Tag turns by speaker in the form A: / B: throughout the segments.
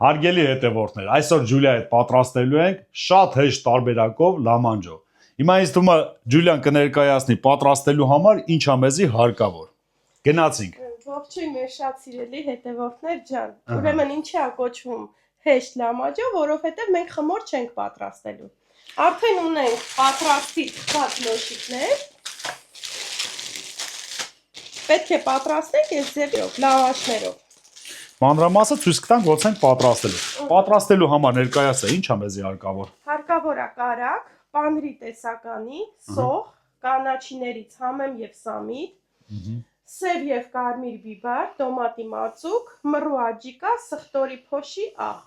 A: Հարգելի հետևորդներ, այսօր Ջուլիայի հետ պատրաստելու ենք շատ հեշտ տարբերակով լամանջո։ Հիմա ինձ թվում է Ջուլիան կներկայացնի պատրաստելու համար ինչ է մեզի հարկավոր։ Գնացինք։
B: Ողջույն մեր շատ սիրելի հետևորդներ ջան։ Ուրեմն ինչի է կոչվում հեշտ լամանջո, որովհետև մենք խմոր չենք պատրաստելու։ Արդեն ունենք պատրաստի թխած լոշիկներ։ Պետք է պատրաստենք այս ձևով, լավաշներով։
A: Մանրամասը ցույց կտանք ոնց ենք պատրաստելու։ Պատրաստելու համար ներկայացա ինչ է մեզի հարկավոր։
B: Հարկավոր է կարագ, պանրի տեսականի, սոխ, կանաչիներից համեմ եւ սամիտ, սև եւ կարմիր բիբար, տոմատի մածուկ, մռու աջիկա, սխտորի փոշի աղ։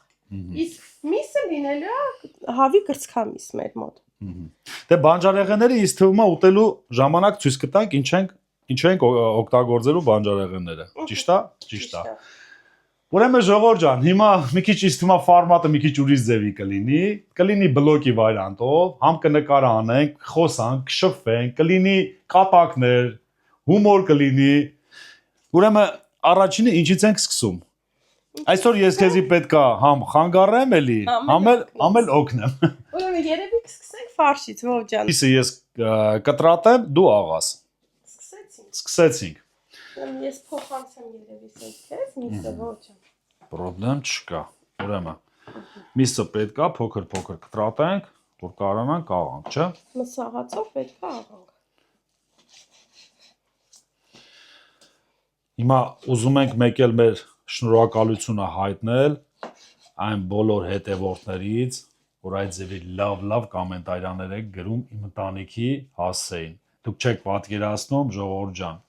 B: Իսկ միսը լինելու է հավի կրծքամիս մեր մոտ։
A: Դե բանջարեղենները ինձ թվում է ուտելու ժամանակ ցույց կտանք ինչ ենք օգտագործելու բանջարեղենները։ Ճիշտ է։ Ճիշտ է։ Ուրեմն ժողովուրդ ջան, հիմա մի քիչ ինձ թվում է ֆորմատը մի քիչ ուրիշ ձևի կլինի բլոկի վարիանտով, համ կնկարանենք, խոսանք, կշփվենք, կլինի կատակներ, հումոր կլինի։ Ուրեմն առաջինը ինչից ենք սկսում։ Այսօր ես քեզի պետքա համ խանգարեմ էլի, համ էլ օգնեմ։
B: Ուրեմն երևի կսկսենք ֆարշից, ով ջան։
A: Իսկ ես կտրատեմ, դու աղաս։ Սկսեցինք։
B: Ես փոխանցեմ երևի քեզ, միսը ոչ ջան։
A: Պրոբլեմ չկա։ Ուրեմն միսը պետքա փոքր-փոքր կտրատենք, որ կարողանանք աղանք, չէ՞։
B: Մսաղացով պետքա աղանք։
A: Հիմա ուզում ենք մեկ էլ մեր շնորհակալությունը հայտնել այն բոլոր հետևորդներից, որ այդ ձևի լավ կոմենտարիաներ եք գրում իմ ընտանիքի հասցեին։ Դուք չեք պատկերացնում, ժողովուրդ ջան,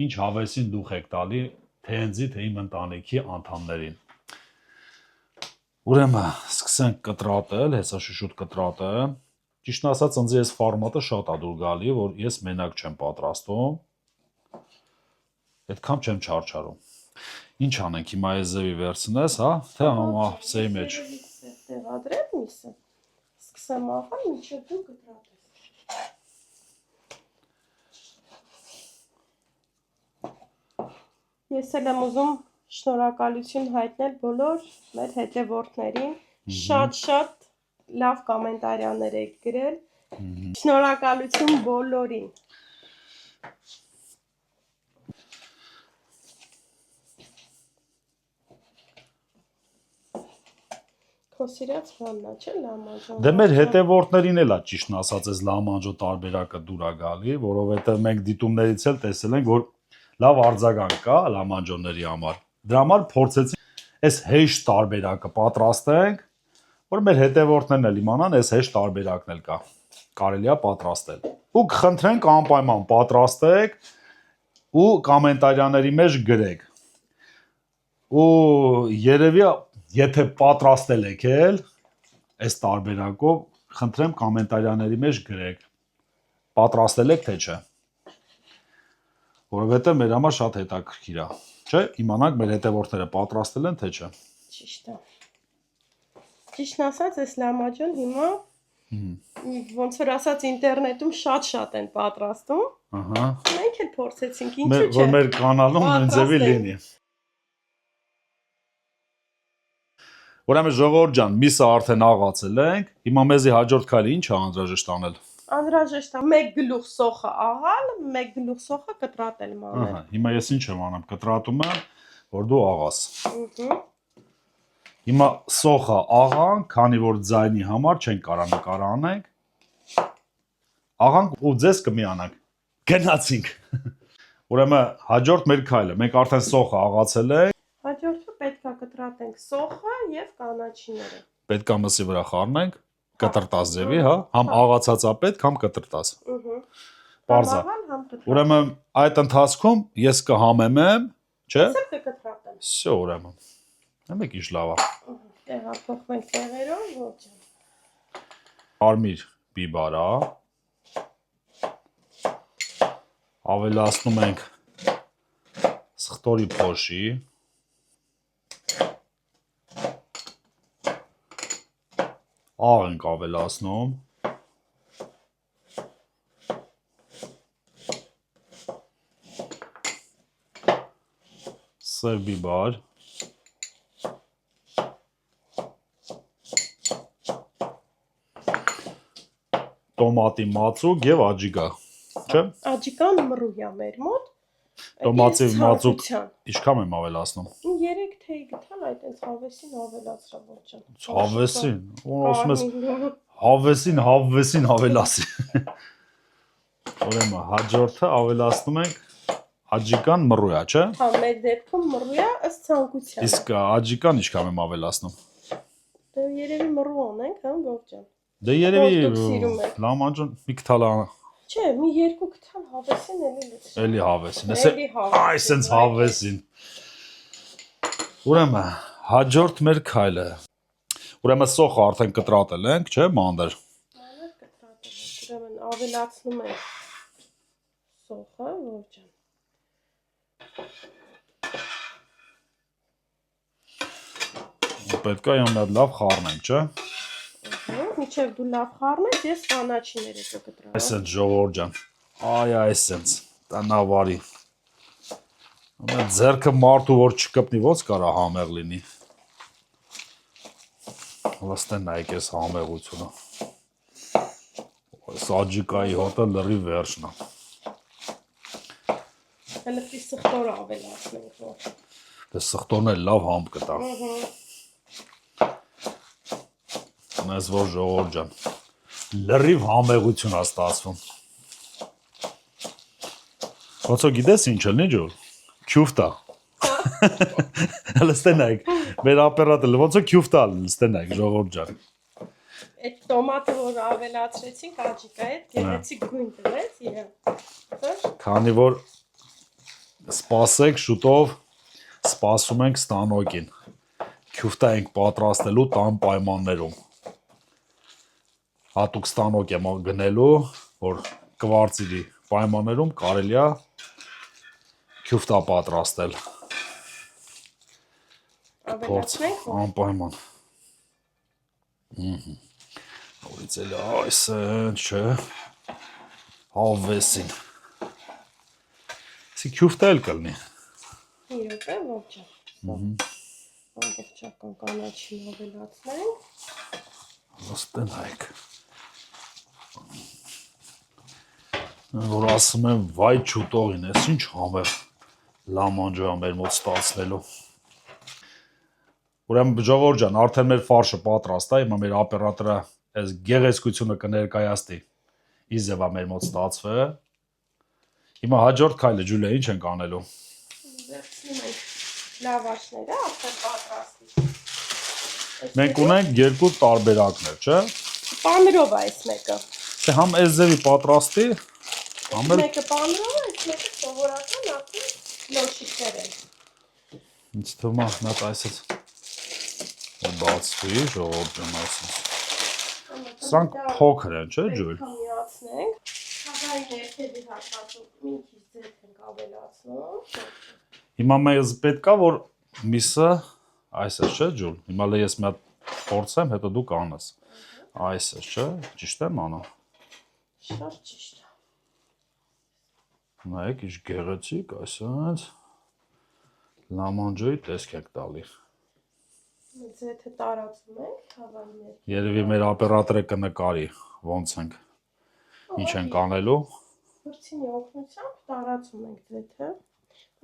A: ինչ հավեսին դուխ եք տալի թե ինձի, թե իմ ընտանիքի անդամներին։ Ուրեմն սկսենք կտրատել, հեսա շուտ կտրատեմ։ Ճիշտն ասած, ինձ այս ֆորմատը շատ է դուր գալի, որ ես մենակ չեմ պատրաստում։ Այդքան չեմ չարչարում։ Ինչ անենք հիմա այս ձևի վերցնես, հա, թե համասեի մեջ։
B: Տեղադրեմ միսը։ Սկսեմ աղալ, մինչև դու կտրատես։ Ես էլ եմ ուզում շնորհակալություն հայտնել բոլոր մեր հետևորդներին, շատ լավ կոմենտարիաներ եք գրել, շնորհակալություն բոլորին։ Քո սիրած բանն է, չէ՞, լամանջո։
A: Դե մեր հետևորդներին էլ է ճիշտն ասած այս լամանջո տարբերակը դուր է գալի, որովհետև մենք դիտումներից էլ տեսել ենք, որ լավ արձագանք կա լամանջոների համար։ Դրա համար փորձեցինք այս հեշտ տարբերակը պատրաստենք, որ մեր հետևորդներն էլ իմանան, այս հեշտ տարբերակն էլ կա։ Կարելի է պատրաստել։ Ու կխնդրենք անպայման պատրաստեք ու կոմենտարիաների մեջ գրեք։ Ու երևի եթե պատրաստել եք այս տարբերակով, խնդրեմ կոմենտարիաների մեջ գրեք։ Պատրաստել եք թե չէ։ Որովհետև մեր համար շատ հետաքրքիր է, չէ՞, իմանանք մեր հետևորդները պատրաստել են թե չէ։
B: Ճիշտ է։ Ճիշտն ասած, այս լամանջոն հիմա ոնց որ ասած ինտերնետում շատ են պատրաստում։ Ահա։ Մենք էլ փորձեցինք, ինչու՞ չէ։
A: Որ մեր կանալում նույն ձևի լինի։ Ուրեմն ժողովուրդ ջան, միսը արդեն աղացել ենք, հիմա մեզի հաջորդ քայլը ինչ է անհրաժեշտ անել։
B: Անհրաժեշտ է 1 գլուխ սոխը աղալ, 1 գլուխ սոխը կտրատել մանել։
A: Ահա, հիմա ես ինչ եմ անում, կտրատում եմ, որ դու աղաս։ Հիմա սոխը աղանք, քանի որ ձայնի համար չենք կարող նկարանենք։ Աղանք ու ձեզ կմիանանք։ Գնացինք։ Ուրեմն հաջորդ մեր քայլը, մենք արդեն սոխը աղացել ենք։
B: Հաջորդը պետքա կտրատենք սոխը եւ կանաչիները։
A: Պետքա մսի վրա խառնենք, կտրտած ձևի, հա, համ աղացածա պետք, համ կտրտած։ Պարզա։ Ուրեմն այդ ընթացքում ես կհամեմեմ, չէ՞։ Всё, ուրեմն։ Մեկ ինչ լավ է։
B: Տեղափոխվենք տեղերով, ոչ ջան։
A: Կարմիր բիբարա։ Ավելացնում ենք սխտորի փոշի։ Աղ ենք ավելացնում։ Սև բիբար։ տոմատի մածուկ եւ աջիկա, չէ՞։
B: Աջիկան մռու է մեր մոտ։
A: Տոմատի մածուկ ինչքան եմ ավելացնում։
B: 3 թեյ գտալ այդ այնց հավեսին ավելացրա ոչ ջան։
A: Հավեսին, ասում ես հավեսին ավելացի։ Ուրեմն հաջորդը ավելացնում ենք աջիկան մռու է, չէ՞։
B: Հա, մեր դեպքում մռու է ըստ ցանկության։
A: Իսկ աջիկան ինչքան եմ ավելացնում։
B: Դե երևի մռու անենք, հա, ով ջան։
A: Դե երևի լամանջան մի քթալ
B: Չէ, մի 2 քթալ հավեսին
A: էլի հավեսին, այ սենց հավեսին։ Ուրեմն հաջորդ մեր քայլը։ Ուրեմն սոխը արդեն կտրատել ենք, չէ՞, մանդր։
B: Մանր կտրատել ենք, ուրեմն ավելացնում ենք սոխը, ով ջան։
A: Պետք է իմ լավ խառնենք, չէ՞։
B: Միջև դու լավ խառնես, ես կանաչիները կկտրեմ։
A: Այսենց ժողովուրդ ջան։ Այ այսենց, տնավարի։ Ձերքը մարդու որ չկպնի, ոնց կարա համեղ լինի։ Լստեն նայեք այս համեղությունը։ Այս աջիկայի հոտը լրի վերջն է։
B: Հələ պի սխտորը ավելացնենք որ։
A: Դե սխտորն էլ լավ համբ կտա։ Մեզ որ ժողովուրդ ջան։ Լրիվ համեղություն է ստացվում։ Ոնց որ գիտես ինչ է, ջոր։ Քյուֆտա։ Լստենայք, մեր ապերատորը ոնց որ քյուֆտա լստենայք ժողովուրդ ջան։
B: Այդ տոմատը որ ավելացրեցինք աջիկա հետ, գեղեցիկ գույն տվեց եւ։
A: Քանի որ սպասեք շուտով սպասում ենք ստանոկին։ Քյուֆտա ենք պատրաստելու տան պայմաններում։ Հատուկ ստանոկ եմ գնելու, որ կվարծիլի պայմաններում կարելի է քյուֆտա պատրաստել։
B: Ավելացնենք
A: անպայման։ Որից էլ այս չէ։ Հավեսին։ Սի քյուֆտա էլ կլնի։
B: մի րոպե ով ջան։ Ամբողջական կանաչին ավելացնենք։
A: Ոստենայք։ Որ ասում եմ վայ չուտողին, ես ինչ համեղ լամանջա մեր մոտ ստացվելու։ Ուրեմն ժողովուրդ ջան, արդեն մեր ֆարշը պատրաստ է, հիմա մեր օպերատորը այս գեղեցկությունը կներկայացնի։ Իզևա մեր մոտ ստացվե։ Հիմա հաջորդ քայլը Ջուլիա ինչ ենք անելու։
B: Վերցնում ենք լավաշները, արդեն պատրաստի։
A: Մենք ունենք երկու տարբերակներ, չէ՞։
B: Պանրով է այս մեկը։
A: Թե համ այս ձևի պատրաստի, համ էլ
B: մեկը պանրով է, այս մեկը սովորական արդեն լոշիկներ են։
A: ինձ թվում է նա այսպես բացվի, ժողովուրդ ջան, այսպես։ Սրանք փոքր են, չէ՞, Ջուլ։
B: Միացնենք։ Խաղայի ներքևի հատվածում մի քիչ ձեթ ենք ավելացնում։
A: Հիմա մեզ պետք է որ միսը այսպես, չէ, Ջուլ։ Հիմա լե ես մի հատ փորձեմ, հետո դու կանես։ Այսպես, չէ՞, ճիշտ եմ անում։
B: Շատ ճիշտ է։
A: Նայեք, ինչ գեղեցիկ, այսպես լամանջոյի տեսք եք տալի։
B: Ձեթը տարածում ենք խաղայի ներքևում։
A: Երևի մեր օպերատորը կնկարի ոնց ենք ինչ ենք անելու։
B: Վրցինի օգնությամբ տարածում ենք ձեթը։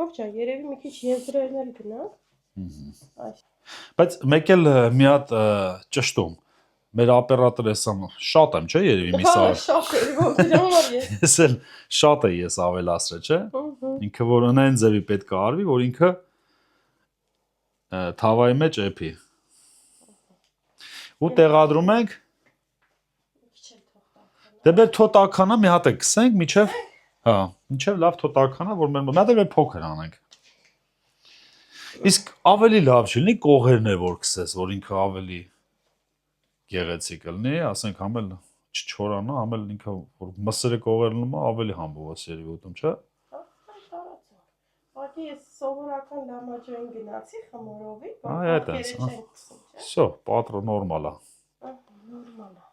B: Ով ջան, երևի մի քիչ եզրերն էլ գնանք։ Այս։
A: Բայց մեկ էլ մի հատ ճշտում։ Մեր օպերատորը սամ շատ եմ, չէ, երևի մի սա։
B: Շատ է, ո՞վ դրամար ես։
A: Ես էլ շատ է ես ավելացրել, չէ։ Ինքը որ ունեն ձևի պետք է արվի, որ ինքը թավայի մեջ էփի։ Ու տեղադրում ենք։ Դե բեր թոտականա մի հատ է գսենք, միջև հա, միջև լավ թոտականա, որ մեր մի հատ էլ փոքր անենք։ Իսկ ավելի լավ չի լինի կողերն է որ գսես, որ ինքը ավելի գեղեցիկ լինի, ասենք համ էլ չչորանա, համ էլ ինքը որ մսերը կողերն ում ավելի համբով է սերի ուտում, չէ։
B: Ուղղակի ես սովորական լամաջոյին գնացի խմորովի,
A: Այ այդպես, Всё, պատրո նորմալ է։
B: Նորմալ է։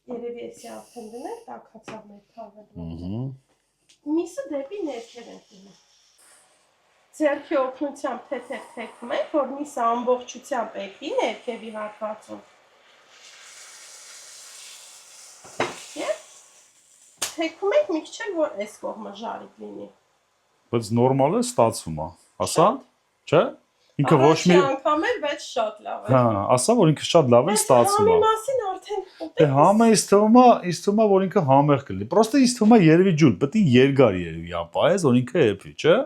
B: Երևի էսի արդեն դնել, տաքացավ մեր թավը։ Միսը դեպի ներքև ենք դնում։ Ձեռքի օգնությամբ թեթև թեքում ենք, որ միսը ամբողջությամբ էփի ներքևի հատվածում։ թեքում ենք, մի քիչ էլ որ այս կողմը ժարիք լինի։
A: Բայց նորմալ է ստացվում է։ Ասա, չէ՞։ Ինքը ոչ մի
B: անգամ էր, բայց շատ լավ է։
A: հա, ասա որ ինքը շատ լավ է ստացվում
B: Համի
A: է։
B: մասին արդեն
A: Դե համը ինձ թվում է, որ ինքը համեղ կլինի։ Պրոստը ինձ թվում է երևի ջուր, պետք է երկար երևի ապայես, որ ինքը էփի, չէ՞։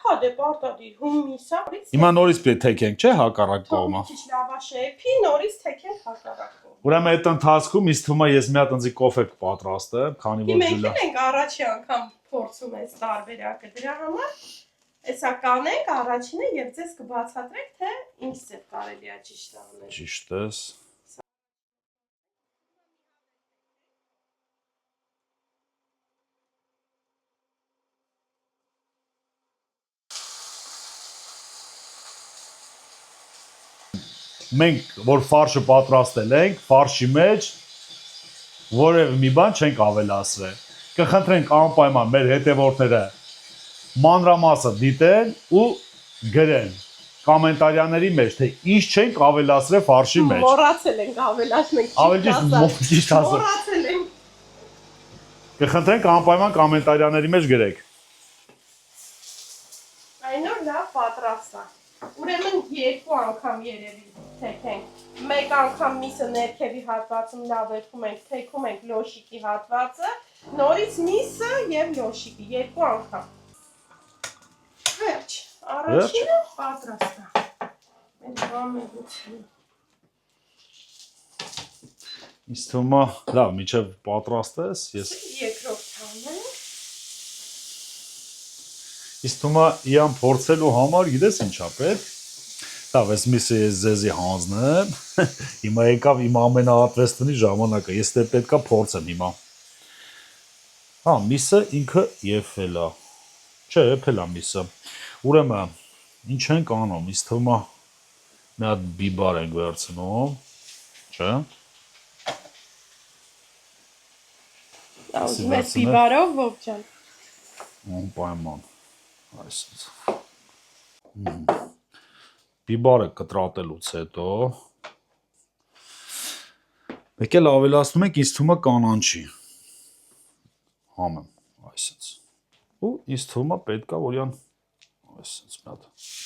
B: Հա դե պարտադիր հումիսա։
A: Հիմա նորից պետք է թեքենք, չէ՞, հակառակ կողմը։
B: Մի քիչ լավաշ էփի, նորից թեքենք հակառակ կողմը։
A: Ուրեմն այդ ընթացքում ինձ թվում է ես մի հատ ընձի կոֆե կպատրաստեմ, քանի որ
B: Մենք
A: Ջուլիա։
B: ենք առաջի անգամ փորձում այս տարբերակը դրա համար հեսա կանենք առաջինը եւ ձեզ կբացատրենք թե ինչ ձև կարելի է ճիշտ անել։
A: Ճիշտ ես։ Մենք որ ֆարշը պատրաստել ենք, ֆարշի մեջ որևէ մի բան չենք ավելացրել։ Կխնդրենք անպայման մեր հետևորդները մանրամասը դիտեն ու գրեն կոմենտարիաների մեջ, թե ինչ չենք ավելացրել ֆարշի մեջ։
B: Մոռացել ենք ավելացնենք։
A: Ավելի ճիշտ ասած։
B: Մոռացել ենք։
A: Կխնդրենք անպայման կոմենտարիաների մեջ գրեք։
B: Այնօր լավ պատրաստ է։ Ուրեմն երկու անգամ երևի թեքենք։ Մեկ անգամ միսը ներքևի հատվածում լավ էփում ենք, թեքում ենք լոշիկի հատվածը, նորից միսը եւ լոշիկը երկու անգամ։ Վերջ, առաջինը պատրաստ է։ Մենք բամերություն։
A: Ինձ թվում է, լավ, միջև պատրաստ ես, ես
B: Երկրորդ թանը։
A: Ինձ թվում է իրան փորձելու համար, գիտես ինչա պետք։ Լավ, այս միսը ես ձեզի հանձնեմ։ Հիմա եկավ իմ ամենաատվեստունի ժամանակը։ Ես դե պետքա փորձեմ հիմա։ Հա, միսը ինքը եփել է։ Չէ, եփել է միսը։ Ուրեմն, ինչ ենք անում, ինձ թվում է մի հատ բիբար ենք վերցնում, չէ՞։
B: Ուզում ես բիբարով ողջան։
A: Անպայման։ Այսպես։ Բիբարը կտրատելուց հետո մեկ էլ ավելացնում ենք ինձ թվում է կանանչի։ Համեմ, այսպես։ Ու ինձ թվում է պետքա որ յան այսպես մի հատ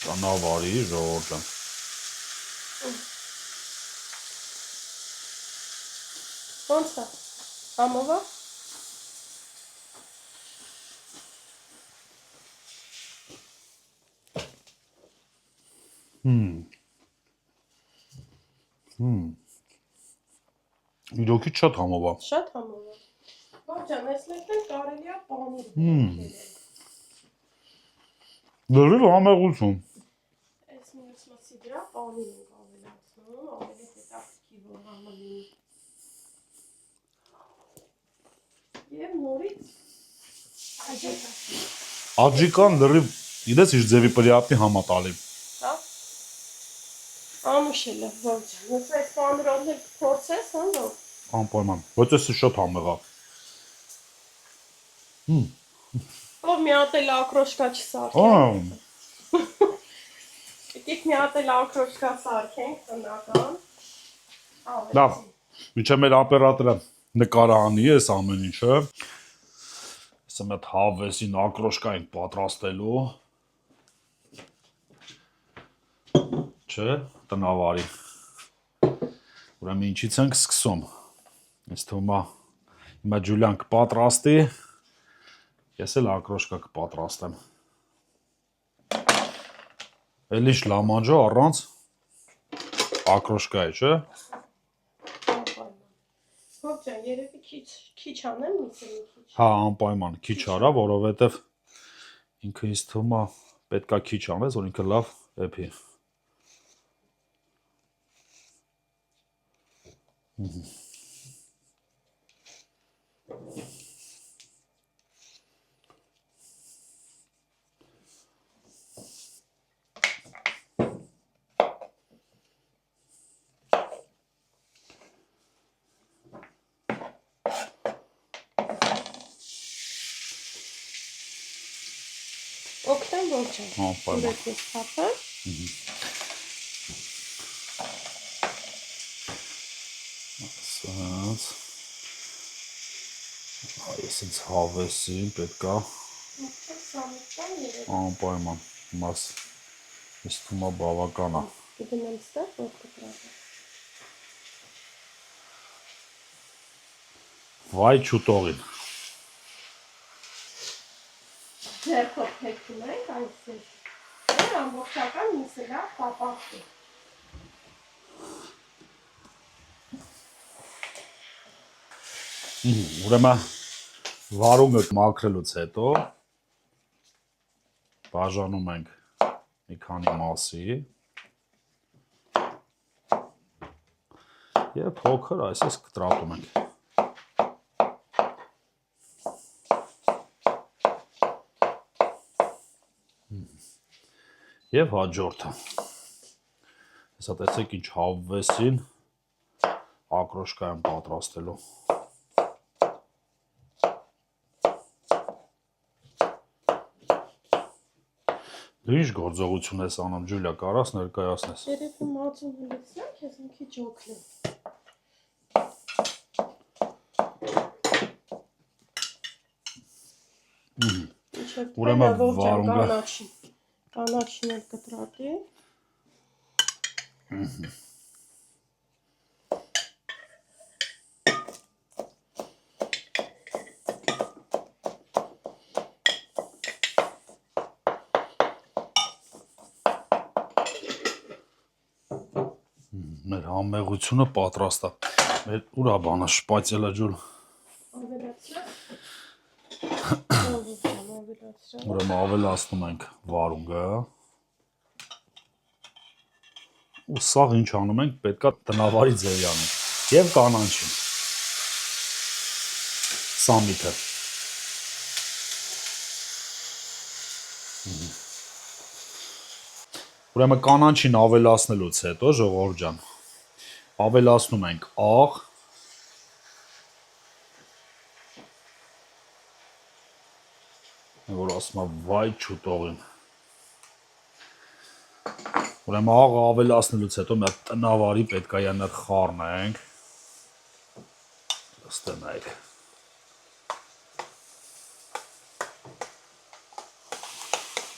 A: կանավարի ժողովուրդ ջան։
B: Ոնց է։ Համով է։
A: Իրոքի շատ համով է։
B: Շատ համով է։ Ողջան, այս մեկն կարելի է պանիր։
A: Լրիվ համեղություն։
B: Այս մյուս մասի դրա պանիր ենք ավելացնում, ավելի հետաքրքիր որ համը լինի։ Եվ նորից աջիկա։
A: Աջիկան լրիվ, գիտես ինչ ձևի պրիապտի համա տալի։
B: Հա։ Անուշել է, ողջան։ Ես այս պանիրով փորձես, հա՞, ո՞վ։
A: Անպայման։ Ոչ էսը շատ համեղ է։
B: Ով մի հատ էլ ակրոշկա չսարքենք։ Եկեք մի հատ էլ ակրոշկա սարքենք, տնական։
A: Լավ, մինչև մեր օպերատորը նկարը անի այս ամեն ինչը։ Այսա մի հատ հավեսին ակրոշկա ենք պատրաստելու։ Չէ, տնավարի։ Ուրեմն ինչից ենք սկսում։ Ինձ թվում է հիմա Ջուլիան կպատրաստի։ Ես էլ ակրոշկա կպատրաստեմ։ Էլ ինչ լամանջո առանց ակրոշկայի, չէ։
B: Ողջան, երևի քիչ անեմ, միսը մի քիչ։
A: Հա, անպայման քիչ արա, որովհետև ինքը ինձ թվում է պետքա քիչ անես, որ ինքը լավ էփի։
B: Օգտեմ ողջան։
A: Անպայման։
B: Ուրեցես թափը։
A: Ասած։ Այսինչ հավեսին պետքա
B: Սամիթան երևի։
A: անպայման մաս ես թվում է բավական է։
B: Կդնեմ ստեղ, որ կտրատը։
A: Վայ չուտողին։
B: Ձերքով թեքում ենք այսպես։ Դեր ամբողջական միսը լավ պապախի։
A: Ուրեմն վարունգը մաքրելուց հետո բաժանում ենք մի քանի մասի եւ փոքր այսպես կտրատում ենք։ Եվ հաջորդը։ Հեսա տեսեք ինչ հավեսին ակրոշկա եմ պատրաստելու։ Դու ինչ գործողություն ես անում, Ջուլիա, կարաս ներկայացնես։
B: Երևի մածունը լցնեմ, քեզ մի քիչ օգնեմ։
A: Ուրեմն վարունգը
B: կանաչին էլ կտրատի։
A: Մեր համեղությունը պատրաստ է։ Մեր ուրա բանը շպացելը ջուր։
B: Ավելացրեմ։
A: Ուրեմն ավելացնում ենք վարունգը։ Ու սաղ ինչ անում ենք, պետքա տնավարի ձևի անենք։ Եվ կանանչին։ Սամիթը։ Ուրեմն կանանչին ավելացնելուց հետո ժողովուրդ ջան ավելացնում ենք աղ, որ ասում եմ վայ չուտողին։ Ուրեմն աղը ավելացնելուց հետո մի հատ տնավարի պետք է յանդ խառնենք։ Ստենայք։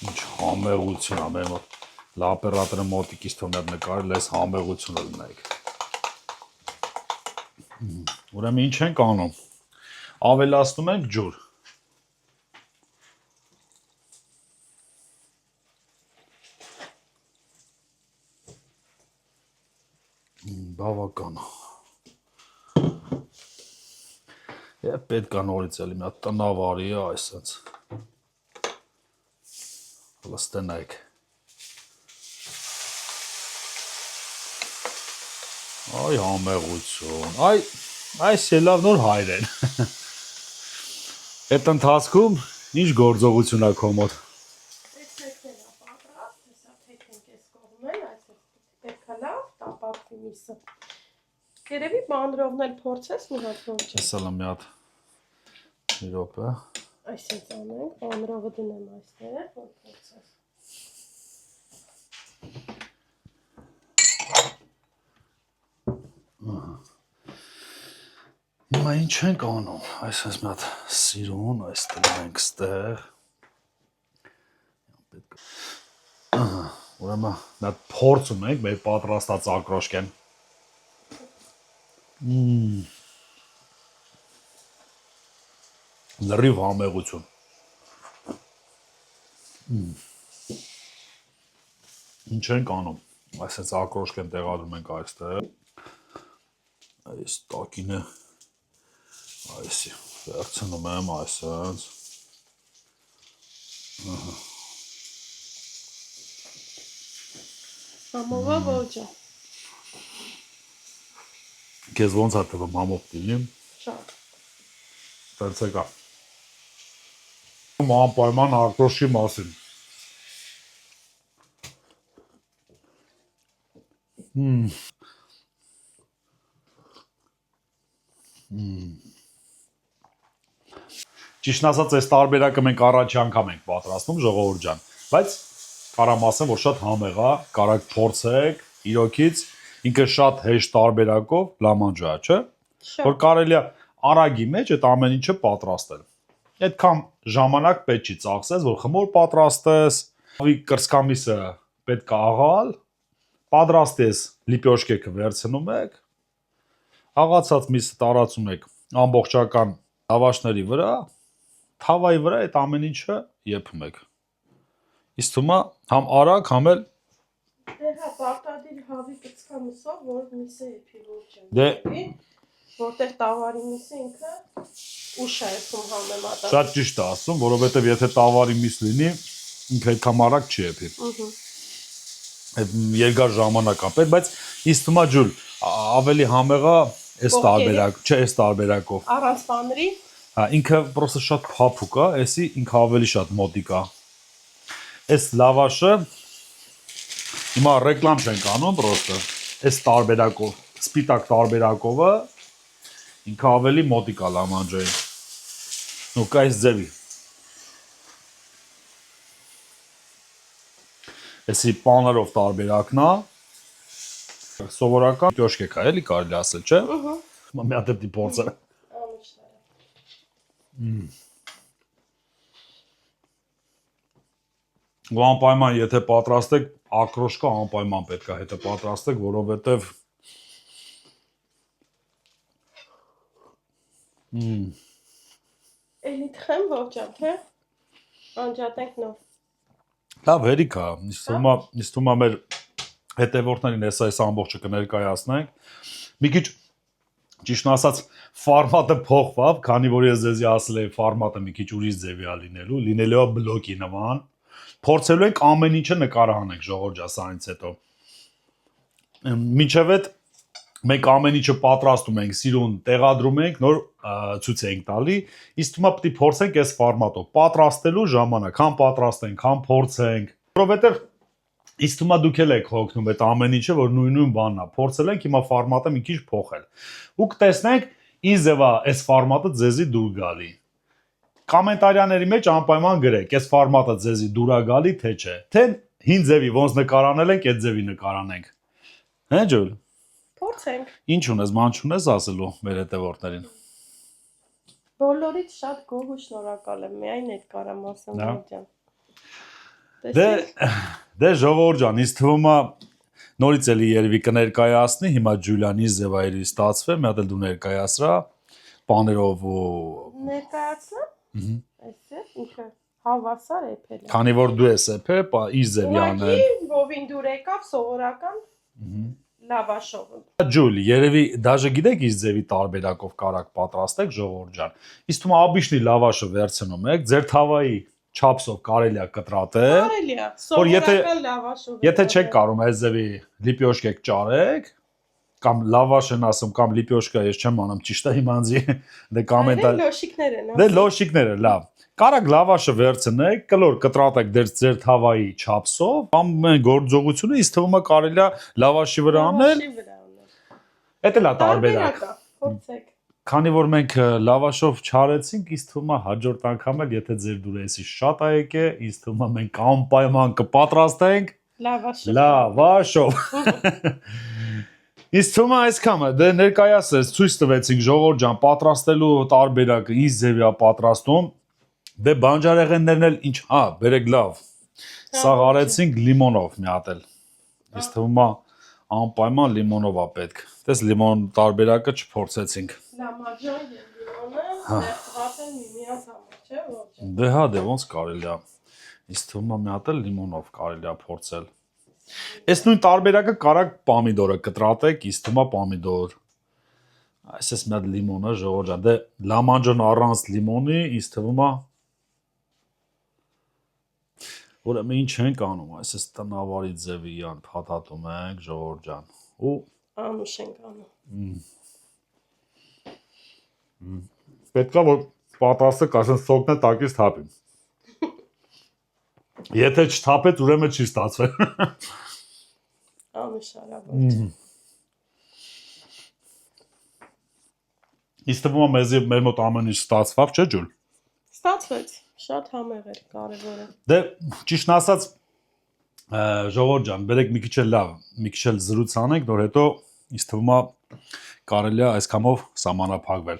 A: Ինչ համեղություն է մեր մոտ։ Լապերատորը մոտիկից թող մի հատ նկարել այս համեղությունը լինեք։ Ուրեմն ինչ ենք անում։ Ավելացնում ենք ջուր։ Բավական։ Եվ պետք է նորից էլի մի հատ տնավարի այսպես։ Լստենայք։ Այ համեղություն։ Այս ելավ նոր հայր են։ Այդ ընթացքում ինչ գործողություն է քո մոտ։
B: Տեսեք դրա պատրաստ, հեսա թեքենք այս կողմն, այսպես պետքա լավ տապակվի միսը։ Երևի բանրովն էլ փորձես մի հատ ոչ։
A: Հեսա լա մի հատ մի րոպե։
B: Այսինչ անենք, բանրովը դնեմ այստեղ, որ փորձես։
A: Հիմա ինչ ենք անում, այսպես մի հատ սիրուն, այստեղ ենք ստեղ։ Ուրեմն մի հատ փորձում ենք մեր պատրաստած ակրոշկեն։ Լրիվ համեղություն։ Ինչ ենք անում, այսպես ակրոշկեն տեղադրում ենք այստեղ։ Այս տակինը այսի վերցնում եմ այսպես։
B: Համովա ոճը։
A: Քեզ ոնց է թվում համով դիլիմ։
B: Շատ։
A: Տերցեկա։ Անպայման ակրոշկի մասին։ Ճիշտն ասած, այս տարբերակը մենք առաջի անգամ ենք պատրաստում, ժողովուրդ ջան, բայց կարամ ասեմ, որ շատ համեղ է, կարաք փորձեք, իրոքից ինքը շատ հեշտ տարբերակով լամանջա է, չէ՞։ Որ կարելի է արագի մեջ այդ ամեն ինչը պատրաստել։ Այդքան ժամանակ պետք չի ծախսես, որ խմոր պատրաստես, ավի կրծքամիսը պետք է աղալ, պատրաստես լիպյոշկեքը վերցնում եք, աղացած միսը տարածում եք ամբողջական լավաշների վրա, թավայի վրա այդ ամեն ինչը եփում եք։ Իսկ թվում է համ արագ, համ էլ
B: Դե հա, պարտադիր հավի կծկամիսով, որ միսը եփի ոչ չեմ։
A: Դե-
B: որտեղ տավարի միսը ինքը ուշ է եփում համեմատաբար։
A: շատ ճիշտ է ասում, որովհետև եթե տավարի միս լինի, ինքը այդքան արագ չի եփի։ Այդ երկար ժամանակ է պետք, բայց ինձ թվում է ջուր, ավելի համեղա այս տարբերակ, չէ, այս տարբերակով։
B: Առանց պանրի։
A: Հա, ինքը պրոստը շատ փափուկ է, էսի ինքը ավելի շատ մոտիկ է։ Այս լավաշը հիմա ռեկլամ չենք անում պրոստը։ Այս տարբերակով, սպիտակ տարբերակովը ինքը ավելի մոտիկ է լամանջոյին։ Ну, կայս ձևի։ Էսի պաներով տարբերակն է։ Սովորական տյոշկեք է, էլի կարելի ասել, չէ՞։ Հիմա մի հատ դեպի փորձը։ Ու անպայման եթե պատրաստեք ակրոշկա անպայման պետք է հետը պատրաստեք, որովհետև
B: Էլի թխեմ ողջան, թե անջատենք նոր։
A: լավ հերիք է, ինձ թվում է մեր հետևորդներին այս ամբողջը կներկայացնենք։ Մի քիչ ճիշտն ասած ֆորմատը փոխվավ, քանի որ ես ձեզի ասել եմ ֆորմատը մի քիչ ուրիշ ձևի է լինելու է բլոկի նման։ Փորձելու ենք ամեն ինչը նկարահանենք ժողովուրդ սրանից հետո։ Մինչև այդ մենք ամեն ինչը պատրաստում ենք, սիրուն տեղադրում ենք, նոր ցույց ենք տալի, իսկ հիմա պետք է փորձենք այս ֆորմատով պատրաստելու ժամանակ, համ պատրաստենք, համ փորձենք, որովհետև իսկ հիմա դուք էլ եք հոգնում այդ ամեն ինչը, որ նույն բանն է, փորձել ենք հիմա ֆորմատը մի քիչ փոխել։ Ու կտեսնենք ինչ ձև է այս ֆորմատը ձեզի դուր գալի։ Կոմենտարիաների մեջ անպայման գրեք, այս ֆորմատը ձեզի դուր է գալի, թե չէ, թե հին ձևի ոնց նկարանել ենք, այդ ձևի նկարանենք։ Հա ջուր։
B: Փորձենք։
A: Ինչ ունես, ման չունես ասելու մեր հետևորդներին։
B: Բոլորից շատ գոհ ու շնորհակալ եմ, միայն այդ կարամ ասեմ ողջան։
A: Դե ժողովուրդ ջան, ինձ թվում է նորից էլի երևի կներկայացնի, հիմա Ջուլիանի ձևայրի ստացվե, մի հատ էլ դու ներկայացրա, բաներով ու
B: ներկայացնեմ։ Այսը ինքը հավասար էփել է։
A: Քանի որ դու ես էփե, իր ձևի անել։
B: Ուղղակի բովին դուր եկավ սովորական լավաշով։
A: Ջուլի, երևի դաժե գիտեք իր ձևի տարբերակով կարակ պատրաստեք ժողովուրդ ջան։ Իսկ թվում է աբիշնի լավաշը վերցնում եք, ձեր թավայի չափսով կարելի է կտրատել։
B: Կարելի է, սովորական լավաշով։
A: Եթե չեք կարող այս ձևի լիպյոշկեք ճարեք, կամ լավաշն ասում, կամ լիպյոշկա, ես չեմ անում, ճիշտ է իմանձի, դե կոմենտար։
B: Լոշիկներ են։
A: Դե լոշիկները, լավ։ Կարակ լավաշը վերցնեք, կլոր կտրատեք ձեր թավայի չափսով, ամեն գործողությունը ինձ թվում է կարելի է լավաշի վրա անել։ Էդ էլ է տարբերակ։
B: Փորձեք։
A: Քանի որ մենք լավաշով չարեցինք, ինձ թվում է հաջորդ անգամ էլ եթե ձեր դուրեսի շատ է եկե, ինձ թվում է մենք անպայման կպատրաստենք լավաշով։ Ինձ թվում է այսքանը, դե ներկայացրեց, ցույց տվեցինք ժողովուրդ ջան, պատրաստելու տարբերակը ինչ ձևի է պատրաստում։ Դե բանջարեղեններն էլ ինչ, բերեք լավ։ Սա արեցինք լիմոնով մի հատ էլ։ Ինձ թվում է անպայման լիմոնով է պետք։ Տես լիմոն տարբերակը չփորձեցինք։
B: Լամաջան եւ լիմոնը ներծված են միմյանց համար, չէ՞ ոչ։
A: Դե հա, դե ոնց կարելի է։ Ինձ թվում է մի հատ էլ լիմոնով կարելի է փորձել։ Այս նույն տարբերակը կարակ պոմիդորը կտրատեք, ինձ թվում է պոմիդոր։ Այսպես մի հատ լիմոնը ժողովուրդ ջան, դե լամանջան առանց լիմոնի ինձ թվում է Ուրեմն ինչ ենք անում, այսպես տնավարի ձևի յան փաթաթում ենք ժողովուրդ ջան։ Ու
B: անուշ ենք անում։
A: Պետքա որ պատրաստեք, ասեն սոկն է տակից թափի։ Եթե չթափեց, ուրեմն չի ստացվել։
B: Անուշ արա ոչ։
A: Իսկ թվում է մեզ մեր մոտ ամեն ինչ ստացվավ, չէ՞ ջուր։
B: Ստացվեց, շատ համեղ էր, կարևորը։
A: Դե ճիշտն ասած ժողովուրդ ջան, բերեք մի քիչ էլ լավ, մի քիչ էլ զրույց անենք, նոր հետո ինձ թվում է կարելի է այս կամով սահմանափակվել։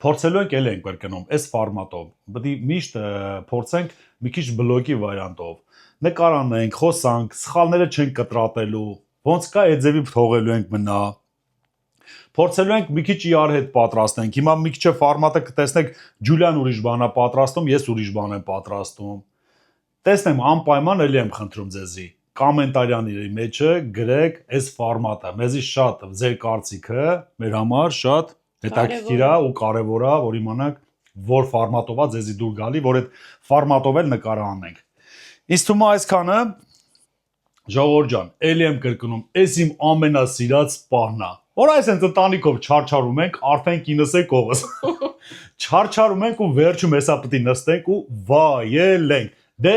A: Փորձելու ենք էլ ենք կրկնում այս ֆորմատով։ Պետք է միշտ փորձենք մի քիչ բլոկի վարիանտով։ Նկար անենք, խոսանք, սխալները չենք կտրատելու, ոնց կա այդ ձևի թողելու ենք մնա։ Փորձելու ենք մի քիչ իրար հետ պատրաստենք։ Հիմա մի քիչ ֆորմատը կտեսնեք Ջուլիան ուրիշ բան է պատրաստում, ես ուրիշ բան եմ պատրաստում։ Տեսնեմ անպայման էլի եմ խնդրում ձեզի կոմենտարյանների մեջը գրեք այս ֆորմատը։ Մեզի շատ ձեր կարծիքը մեր համար շատ հետաքրքիր է ու կարևոր է, որ իմանանք որ ֆորմատով է ձեզի դուր գալի, որ այդ ֆորմատով էլ նկարը անենք։ Ինձ թվում է այսքանը Ժողովուրդ ջան, էլի եմ կրկնում, այս իմ ամենասիրած պահն է։ Որ այս հենց ընտանիքով չարչարում ենք, արդեն կինս է կողս։ Չարչարում ենք ու վերջում հեսա պետք է նստենք ու վայելենք։ Դե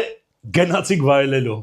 A: գնացիք վայելելու։